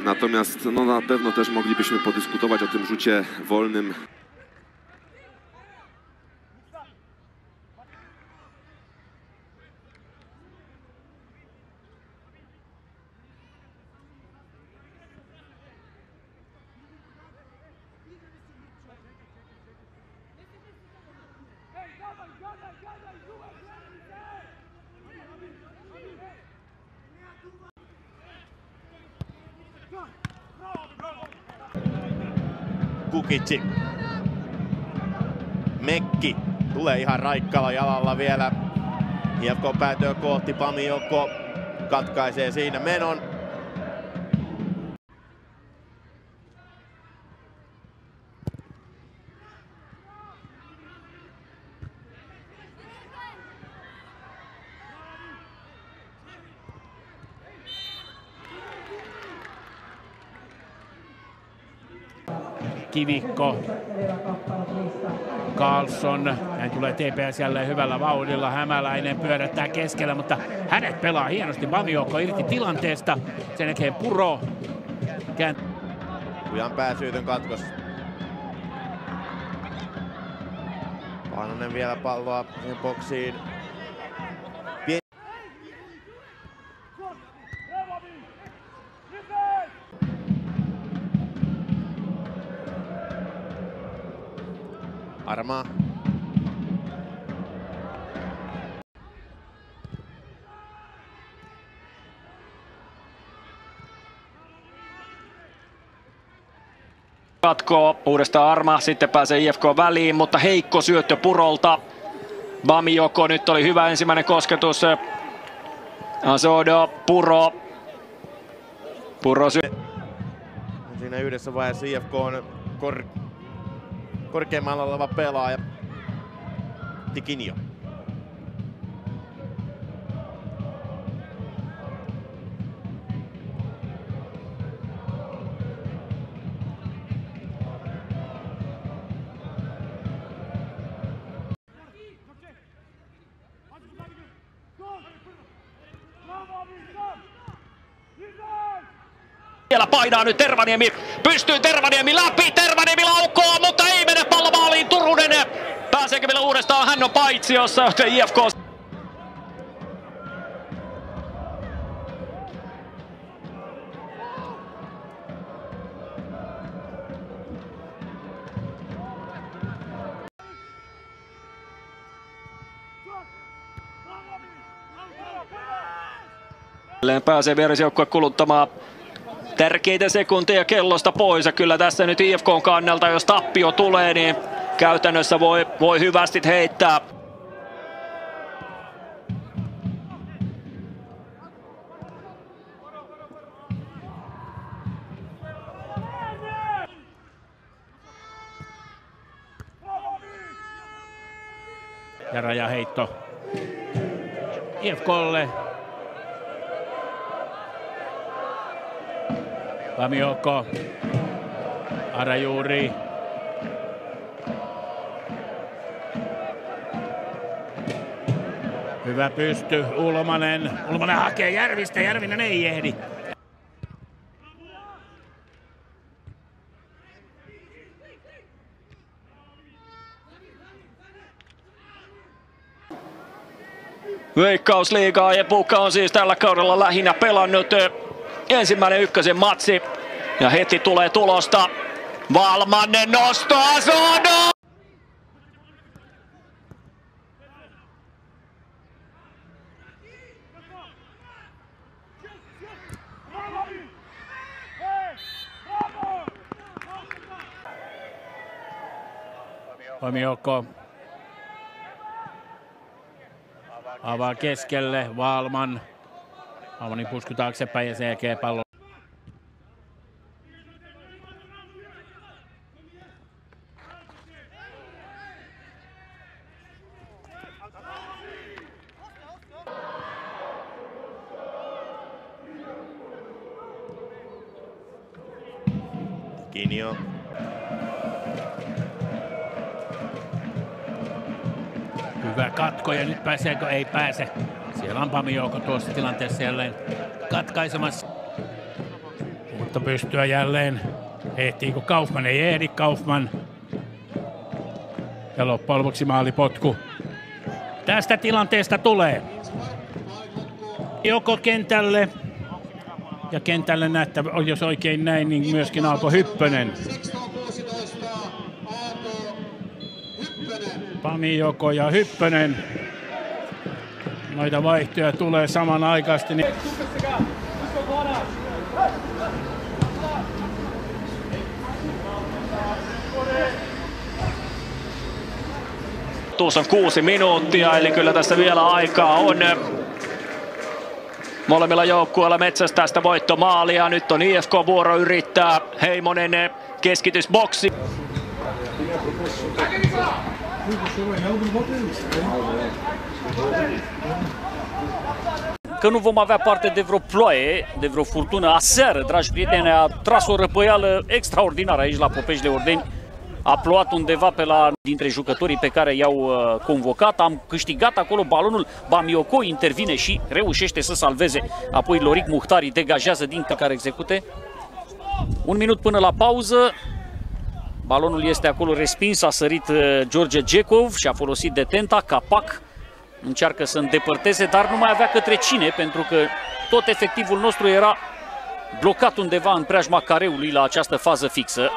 Natomiast no, na pewno też moglibyśmy podyskutować o tym rzucie wolnym. Kukitsi. Mekki tulee ihan raikkalla jalalla vielä. IFK päätyy kohti, Pamiokko katkaisee siinä menon. Kivikko, Karlsson, hän tulee TPS jälleen hyvällä vauhdilla, Hämäläinen pyörättää keskellä, mutta hänet pelaa hienosti, Pamiokko irti tilanteesta, sen jälkeen Puro. Kujan pääsyytön katkos. Paanonen vielä palloa siihen boksiin. Arma. Katkoo uudestaan Arma, sitten pääsee IFK väliin, mutta heikko syöttö Purolta. Pamiokko, nyt oli hyvä ensimmäinen kosketus. Asodo, Puro. Siinä yhdessä vaiheessa IFK on korkeammalla oleva pelaaja. Tikinio. Vielä painaa nyt Tervaniemi, pystyy Tervaniemi läpi, Tervaniemi laukoo, mutta ei mene pallo maaliin, Turunen pääseekö vielä uudestaan, hän on paitsiossa, joten IFK. Pääsee vierasjoukkue kuluttamaan tärkeitä sekunteja kellosta pois ja kyllä tässä nyt IFK:n kannalta, jos tappio tulee, niin käytännössä voi hyvästi heittää. Ja rajaheitto IFK:lle. Pamiokko, Arajuuri. Hyvä pysty, Ulmanen hakee Järvistä, Järvinen ei ehdi. Veikkausliigaa ja Pukka on siis tällä kaudella lähinnä pelannut ensimmäinen ykkösen matsi ja heti tulee tulosta. Valmanen nosto, Asodo! Pamiokko avaa keskelle, Valmanin pusku taaksepäin ja sen jälkeen pallo. Kinio. Hyvä katko ja nyt pääseekö? Ei pääse. Siellä on Pamiokko tuossa tilanteessa jälleen katkaisemassa. Nosto pystyä jälleen. Ehtiikö Kaufman? Ei ehdi Kaufman. Ja loppujen lopuksi maalipotku. Tästä tilanteesta tulee. Joko kentälle. Ja kentälle näyttää, jos oikein näin, niin myöskin Aapo Hyppönen. Pamiojoko ja Hyppönen. Noita vaihtoja tulee samanaikaisesti. Niin Tuossa on 6 minuuttia, eli kyllä tässä vielä aikaa on. Molemmilla joukkueilla metsästää sitä voittomaalia. Nyt on IFK-vuoro yrittää. Heimonen keskitysboksi. Că nu vom avea parte de vreo ploaie, de vreo furtună. Aseară, dragi prieteni, a tras o răpăială extraordinară aici la Popești de Ordeni. A plouat undeva pe la dintre jucătorii pe care i-au convocat. Am câștigat acolo balonul. Bamioco intervine și reușește să salveze. Apoi Loric Muhtari degajează din care execute. 1 minut până la pauză. Balonul este acolo respins. A sărit George Gecov și a folosit detenta. Capac încearcă să îndepărteze, dar nu mai avea către cine, pentru că tot efectivul nostru era blocat undeva în preajma careului la această fază fixă.